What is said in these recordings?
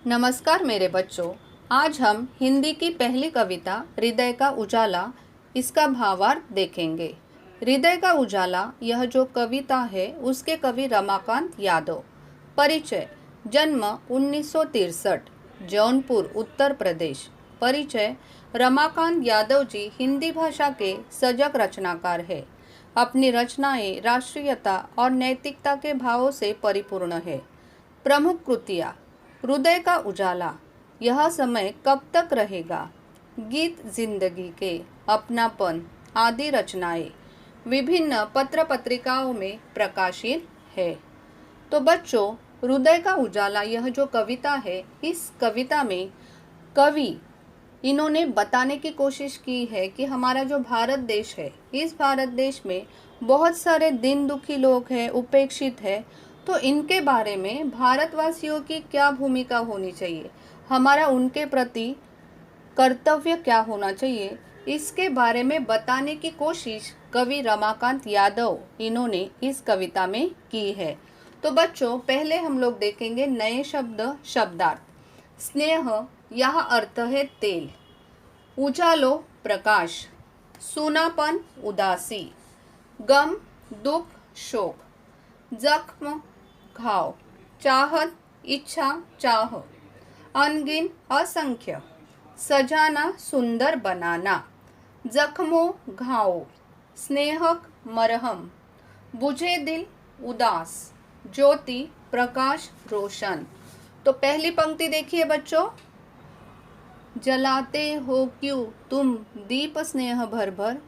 नमस्कार मेरे बच्चों। आज हम हिंदी की पहली कविता हृदय का उजाला इसका भावार्थ देखेंगे। हृदय का उजाला यह जो कविता है उसके कवि रमाकांत यादव। परिचय: जन्म 1963, जौनपुर उत्तर प्रदेश। परिचय: रमाकांत यादव जी हिंदी भाषा के सजग रचनाकार है। अपनी रचनाएं राष्ट्रीयता और नैतिकता के भावों से परिपूर्ण है। प्रमुख कृतियाँ: हृदय का उजाला, यह समय कब तक रहेगा, गीत जिंदगी के, अपनापन आदि रचनाएं विभिन्न पत्र पत्रिकाओं में प्रकाशित है। तो बच्चों, हृदय का उजाला यह जो कविता है, इस कविता में कवि इन्होंने बताने की कोशिश की है कि हमारा जो भारत देश है, इस भारत देश में बहुत सारे दीन दुखी लोग हैं, उपेक्षित है। तो इनके बारे में भारतवासियों की क्या भूमिका होनी चाहिए, हमारा उनके प्रति कर्तव्य क्या होना चाहिए, इसके बारे में बताने की कोशिश कवि रमाकांत यादव इन्होंने इस कविता में की है। तो बच्चों, पहले हम लोग देखेंगे नए शब्दार्थ। स्नेह, यह अर्थ है तेल। उजालो, प्रकाश। सूनापन, उदासी। गम, दुख, शोक। जख्म, घाव। चाहत, इच्छा, चाह। अनगिन, असंख्य। सजाना, सुंदर बनाना। जख्मों, घावों। स्नेहक, मरहम। बुझे दिल, उदास। ज्योति, प्रकाश, रोशन। तो पहली पंक्ति देखिए बच्चों, जलाते हो क्यों तुम दीप स्नेह भर भर,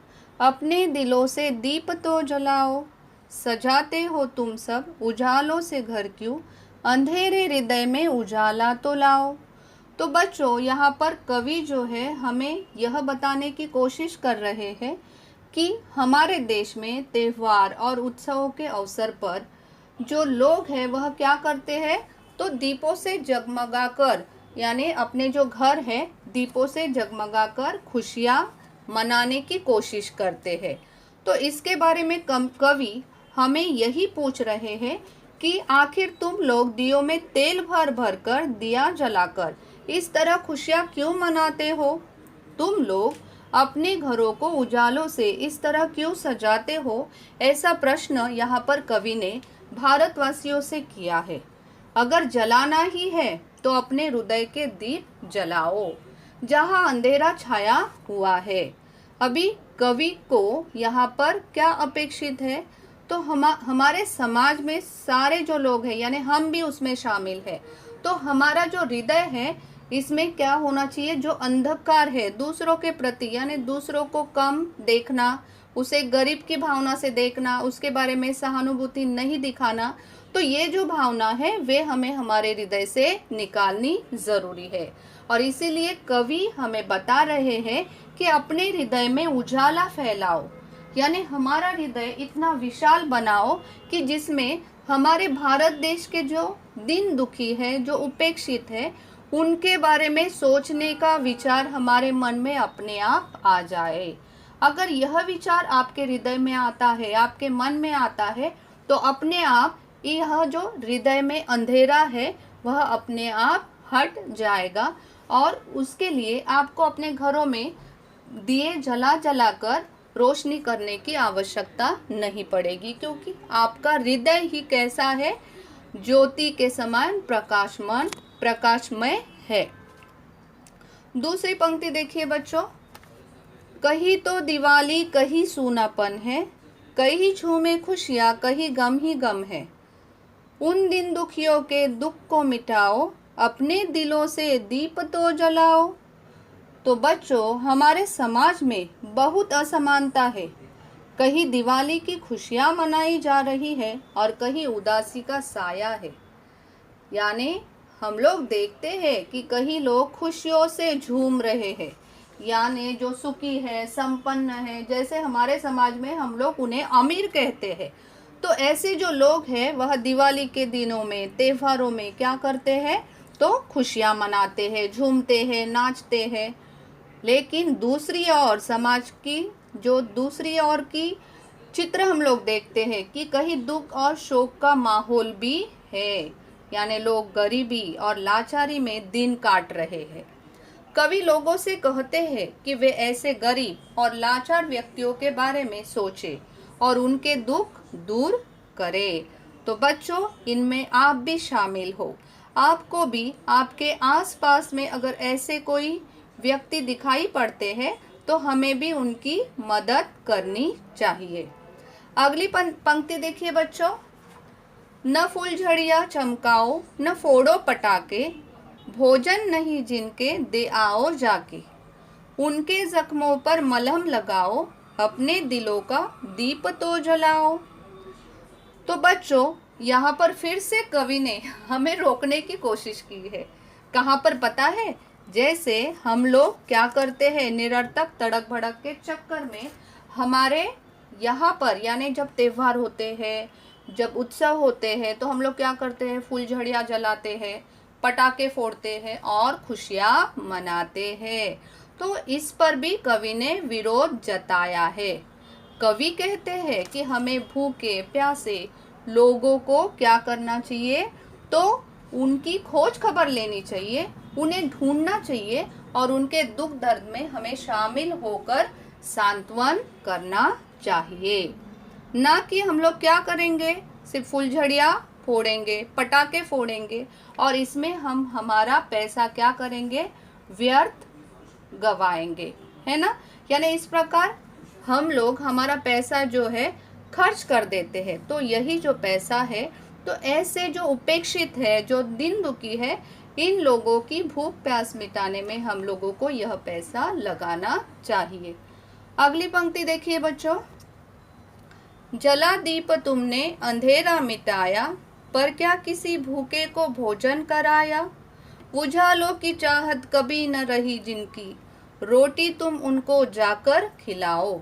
अपने दिलों से दीप तो जलाओ। सजाते हो तुम सब उजालों से घर क्यों, अंधेरे हृदय में उजाला तो लाओ। तो बच्चों, यहाँ पर कवि जो है हमें यह बताने की कोशिश कर रहे हैं कि हमारे देश में त्योहार और उत्सवों के अवसर पर जो लोग हैं वह क्या करते हैं, तो दीपों से जगमगाकर, यानी अपने जो घर है दीपों से जगमगाकर खुशियाँ मनाने की कोशिश करते हैं। तो इसके बारे में कवि हमें यही पूछ रहे हैं कि आखिर तुम लोग दियों में तेल भर भर कर, दिया जलाकर इस तरह खुशियाँ क्यों मनाते हो। तुम लोग अपने घरों को उजालों से इस तरह क्यों सजाते हो। ऐसा प्रश्न यहाँ पर कवि ने भारतवासियों से किया है। अगर जलाना ही है तो अपने हृदय के दीप जलाओ जहाँ अंधेरा छाया हुआ है। अभी कवि को यहाँ पर क्या अपेक्षित है, तो हमारे समाज में सारे जो लोग हैं, यानी हम भी उसमें शामिल है, तो हमारा जो हृदय है इसमें क्या होना चाहिए, जो अंधकार है दूसरों के प्रति, यानी दूसरों को कम देखना, उसे गरीब की भावना से देखना, उसके बारे में सहानुभूति नहीं दिखाना, तो ये जो भावना है वे हमें हमारे हृदय से निकालनी जरूरी है। और इसीलिए कवि हमें बता रहे हैं कि अपने हृदय में उजाला फैलाओ, यानी हमारा हृदय इतना विशाल बनाओ कि जिसमें हमारे भारत देश के जो दीन दुखी है, जो उपेक्षित है, उनके बारे में सोचने का विचार हमारे मन में अपने आप आ जाए। अगर यह विचार आपके हृदय में आता है, आपके मन में आता है, तो अपने आप यह जो हृदय में अंधेरा है वह अपने आप हट जाएगा। और उसके लिए आपको अपने घरों में दिए जला जलाकर रोशनी करने की आवश्यकता नहीं पड़ेगी, क्योंकि आपका हृदय ही कैसा है, ज्योति के समान प्रकाशमय है। दूसरी पंक्ति देखिए बच्चों, कहीं तो दिवाली कहीं सूनापन है, कहीं झूमे खुशियाँ कहीं गम ही गम है। उन दिन दुखियों के दुख को मिटाओ, अपने दिलों से दीप तो जलाओ। तो बच्चों, हमारे समाज में बहुत असमानता है। कहीं दिवाली की खुशियाँ मनाई जा रही है और कहीं उदासी का साया है। यानी हम लोग देखते हैं कि कहीं लोग खुशियों से झूम रहे हैं, यानी जो सुखी है, संपन्न है, जैसे हमारे समाज में हम लोग उन्हें अमीर कहते हैं। तो ऐसे जो लोग हैं वह दिवाली के दिनों में, त्योहारों में क्या करते हैं, तो खुशियाँ मनाते हैं, झूमते हैं, नाचते हैं। लेकिन दूसरी ओर समाज की जो दूसरी ओर की चित्र हम लोग देखते हैं कि कहीं दुख और शोक का माहौल भी है। यानी लोग गरीबी और लाचारी में दिन काट रहे हैं। कवि लोगों से कहते हैं कि वे ऐसे गरीब और लाचार व्यक्तियों के बारे में सोचें और उनके दुख दूर करें। तो बच्चों, इनमें आप भी शामिल हो। आपको भी आपके आसपास में अगर ऐसे कोई व्यक्ति दिखाई पड़ते हैं तो हमें भी उनकी मदद करनी चाहिए। अगली पंक्ति देखिए बच्चों। न फुलझड़ियाँ चमकाओ, न फोड़ो पटाखे, भोजन नहीं जिनके दे आओ जाके, उनके जख्मों पर मलहम लगाओ, अपने दिलों का दीप तो जलाओ। तो बच्चों, यहाँ पर फिर से कवि ने हमें रोकने की कोशिश की है। कहाँ पर पता है? जैसे हम लोग क्या करते हैं, निरर्थक तड़क भड़क के चक्कर में हमारे यहाँ पर, यानी जब त्योहार होते हैं, जब उत्सव होते हैं, तो हम लोग क्या करते हैं, फुलझड़ियाँ जलाते हैं, पटाखे फोड़ते हैं और खुशियाँ मनाते हैं। तो इस पर भी कवि ने विरोध जताया है। कवि कहते हैं कि हमें भूखे प्यासे लोगों को क्या करना चाहिए, तो उनकी खोज खबर लेनी चाहिए, उन्हें ढूंढना चाहिए और उनके दुख दर्द में हमें शामिल होकर सांत्वन करना चाहिए। ना कि हम लोग क्या करेंगे, सिर्फ फुलझड़ियाँ फोड़ेंगे, पटाखे फोड़ेंगे और इसमें हम हमारा पैसा क्या करेंगे, व्यर्थ गवाएंगे, है ना। यानी इस प्रकार हम लोग हमारा पैसा जो है खर्च कर देते हैं। तो यही जो पैसा है, तो ऐसे जो उपेक्षित है, जो दिन दुखी है, इन लोगों की भूख प्यास मिटाने में हम लोगों को यह पैसा लगाना चाहिए। अगली पंक्ति देखिए बच्चों। जला दीप तुमने अंधेरा मिटाया, पर क्या किसी भूखे को भोजन कराया, उजालों की चाहत कभी न रही जिनकी, रोटी तुम उनको जाकर खिलाओ।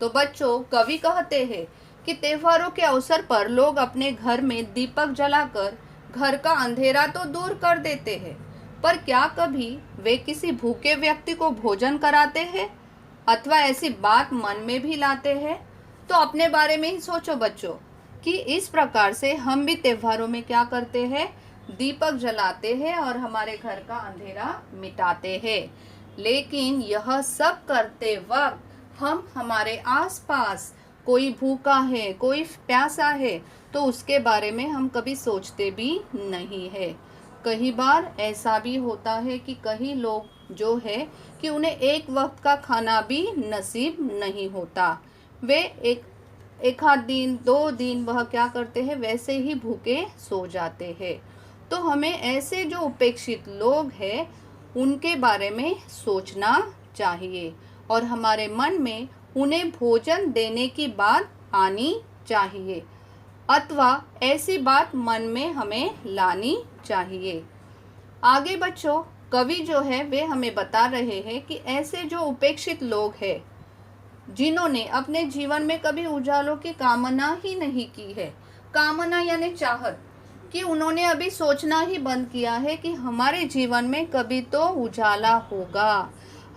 तो बच्चों, कवि कहते हैं कि त्योहारों के अवसर पर लोग अपने घर में दीपक जलाकर घर का अंधेरा तो दूर कर देते हैं, पर क्या कभी वे किसी भूखे व्यक्ति को भोजन कराते हैं अथवा ऐसी बात मन में भी लाते हैं? तो अपने बारे में ही सोचो बच्चों कि इस प्रकार से हम भी त्योहारों में क्या करते हैं, दीपक जलाते हैं और हमारे घर का अंधेरा मिटाते हैं। लेकिन यह सब करते वक्त हम हमारे आसपास कोई भूखा है, कोई प्यासा है, तो उसके बारे में हम कभी सोचते भी नहीं है। कई बार ऐसा भी होता है कि कई लोग जो है कि उन्हें एक वक्त का खाना भी नसीब नहीं होता। वे एक आध दिन, 2 दिन वह क्या करते हैं, वैसे ही भूखे सो जाते हैं। तो हमें ऐसे जो उपेक्षित लोग हैं उनके बारे में सोचना चाहिए और हमारे मन में उन्हें भोजन देने की बात आनी चाहिए अथवा ऐसी बात मन में हमें लानी चाहिए। आगे बच्चों, कवि जो है वे हमें बता रहे हैं कि ऐसे जो उपेक्षित लोग हैं, जिन्होंने अपने जीवन में कभी उजालों की कामना ही नहीं की है, कामना यानी चाहत, कि उन्होंने अभी सोचना ही बंद किया है कि हमारे जीवन में कभी तो उजाला होगा,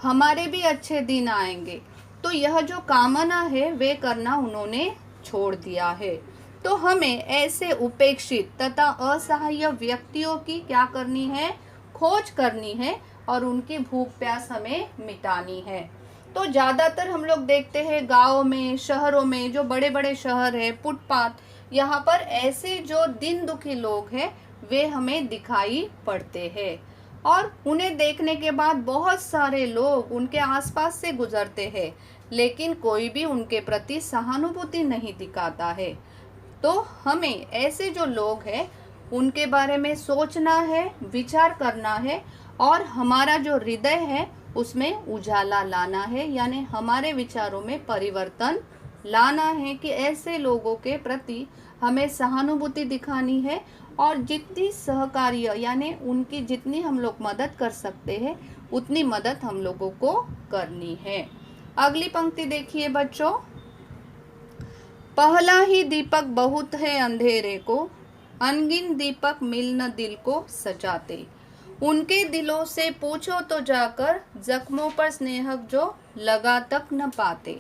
हमारे भी अच्छे दिन आएंगे, तो यह जो कामना है वे करना उन्होंने छोड़ दिया है। तो हमें ऐसे उपेक्षित तथा असहाय व्यक्तियों की क्या करनी है, खोज करनी है और उनकी भूख प्यास हमें मिटानी है। तो ज़्यादातर हम लोग देखते हैं गाँव में, शहरों में, जो बड़े बड़े शहर है, फुटपाथ, यहाँ पर ऐसे जो दिन दुखी लोग हैं वे हमें दिखाई पड़ते हैं और उन्हें देखने के बाद बहुत सारे लोग उनके आसपास से गुजरते हैं, लेकिन कोई भी उनके प्रति सहानुभूति नहीं दिखाता है। तो हमें ऐसे जो लोग हैं उनके बारे में सोचना है, विचार करना है और हमारा जो हृदय है उसमें उजाला लाना है, यानी हमारे विचारों में परिवर्तन लाना है कि ऐसे लोगों के प्रति हमें सहानुभूति दिखानी है और जितनी सहकार्य यानी उनकी जितनी हम लोग मदद कर सकते हैं उतनी मदद हम लोगों को करनी है। अगली पंक्ति देखिए बच्चों। पहला ही दीपक बहुत है अंधेरे को, अनगिन दीपक मिल न दिल को सजाते, उनके दिलों से पूछो तो जाकर, जख्मों पर स्नेह जो लगा तक न पाते।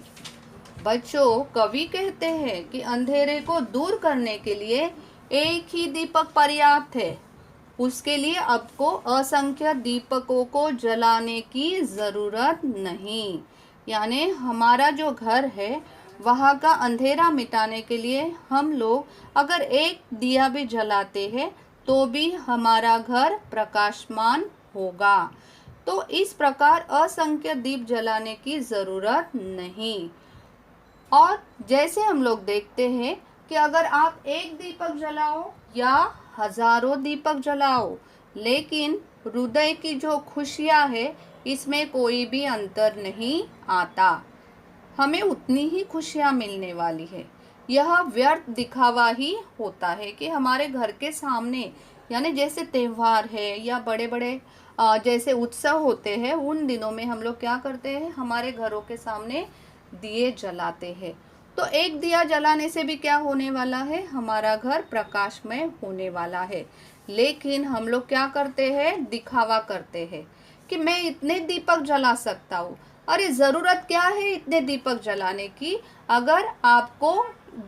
बच्चों, कवि कहते हैं कि अंधेरे को दूर करने के लिए एक ही दीपक पर्याप्त है, उसके लिए आपको असंख्य दीपकों को जलाने की ज़रूरत नहीं। यानी हमारा जो घर है वहाँ का अंधेरा मिटाने के लिए हम लोग अगर एक दिया भी जलाते हैं तो भी हमारा घर प्रकाशमान होगा। तो इस प्रकार असंख्य दीप जलाने की ज़रूरत नहीं। और जैसे हम लोग देखते हैं कि अगर आप एक दीपक जलाओ या हजारों दीपक जलाओ, लेकिन हृदय की जो खुशियाँ है इसमें कोई भी अंतर नहीं आता। हमें उतनी ही खुशियाँ मिलने वाली है। यह व्यर्थ दिखावा ही होता है कि हमारे घर के सामने, यानी जैसे त्यौहार है या बड़े बड़े जैसे उत्सव होते हैं, उन दिनों में हम लोग क्या करते हैं, हमारे घरों के सामने दिए जलाते हैं। तो एक दिया जलाने से भी क्या होने वाला है, हमारा घर प्रकाशमय होने वाला है। लेकिन हम लोग क्या करते हैं, दिखावा करते हैं कि मैं इतने दीपक जला सकता हूँ। अरे ज़रूरत क्या है इतने दीपक जलाने की? अगर आपको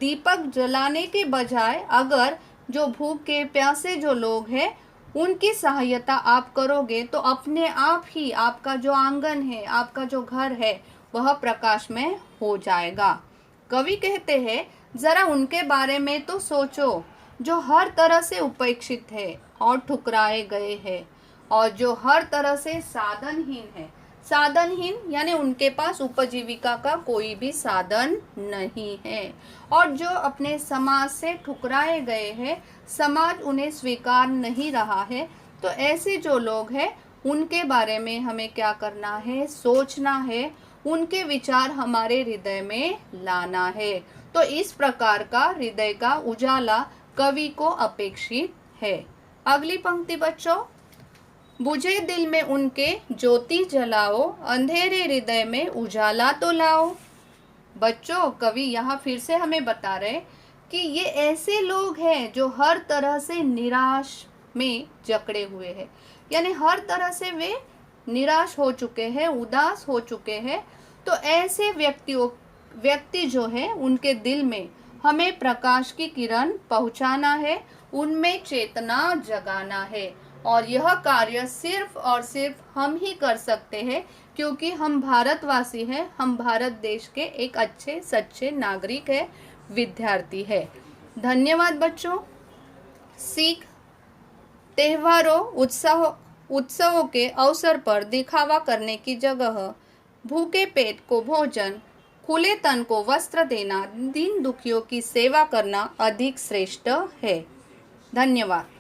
दीपक जलाने के बजाय अगर जो भूखे प्यासे जो लोग हैं उनकी सहायता आप करोगे तो अपने आप ही आपका जो आंगन है, आपका जो घर है, वह प्रकाशमय हो जाएगा। कवि कहते हैं, जरा उनके बारे में तो सोचो जो हर तरह से उपेक्षित है और ठुकराए गए हैं, और जो हर तरह से साधनहीन है। साधनहीन यानी उनके पास उपजीविका का कोई भी साधन नहीं है, और जो अपने समाज से ठुकराए गए हैं, समाज उन्हें स्वीकार नहीं रहा है। तो ऐसे जो लोग हैं उनके बारे में हमें क्या करना है, सोचना है, उनके विचार हमारे हृदय में लाना है। तो इस प्रकार का हृदय का उजाला कवि को अपेक्षित है। अगली पंक्ति बच्चों, बुझे दिल में उनके ज्योति जलाओ, अंधेरे हृदय में उजाला तो लाओ। बच्चों, कवि यहाँ फिर से हमें बता रहे कि ये ऐसे लोग हैं जो हर तरह से निराश में जकड़े हुए हैं, यानी हर तरह से वे निराश हो चुके हैं, उदास हो चुके हैं। तो ऐसे व्यक्ति जो है उनके दिल में हमें प्रकाश की किरण पहुंचाना है, उनमें चेतना जगाना है। और यह कार्य सिर्फ और सिर्फ हम ही कर सकते हैं, क्योंकि हम भारतवासी हैं, हम भारत देश के एक अच्छे सच्चे नागरिक है, विद्यार्थी है। धन्यवाद बच्चों। सीख, त्योहारों उत्सवों के अवसर पर दिखावा करने की जगह भूखे पेट को भोजन, खुले तन को वस्त्र देना, दीन दुखियों की सेवा करना अधिक श्रेष्ठ है। धन्यवाद।